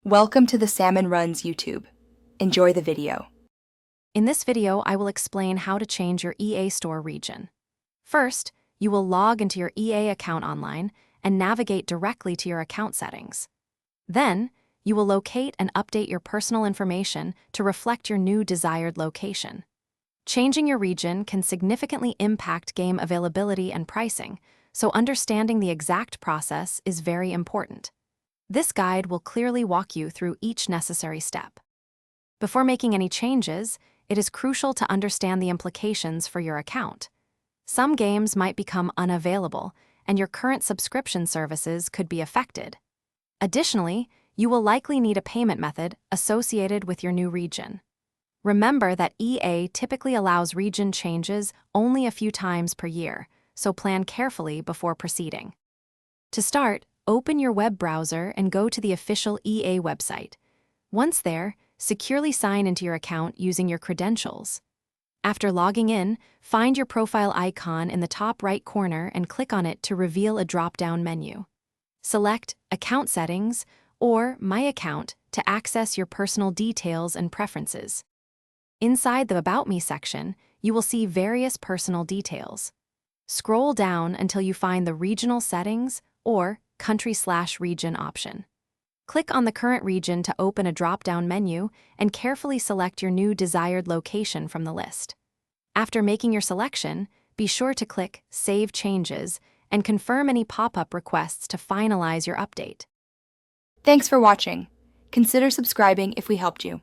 Welcome to the Salmon Runs YouTube. Enjoy the video. In this video, I will explain how to change your EA Store region. First, you will log into your EA account online and navigate directly to your account settings. Then, you will locate and update your personal information to reflect your new desired location. Changing your region can significantly impact game availability and pricing, so understanding the exact process is very important. This guide will clearly walk you through each necessary step. Before making any changes, it is crucial to understand the implications for your account. Some games might become unavailable, and your current subscription services could be affected. Additionally, you will likely need a payment method associated with your new region. Remember that EA typically allows region changes only a few times per year, so plan carefully before proceeding. To start, open your web browser and go to the official EA website. Once there, securely sign into your account using your credentials. After logging in, find your profile icon in the top right corner and click on it to reveal a drop-down menu. Select Account Settings or My Account to access your personal details and preferences. Inside the About Me section, you will see various personal details. Scroll down until you find the Regional Settings or Country/Region option. Click on the current region to open a drop-down menu and carefully select your new desired location from the list. After making your selection, be sure to click Save Changes and confirm any pop-up requests to finalize your update. Thanks for watching. Consider subscribing if we helped you.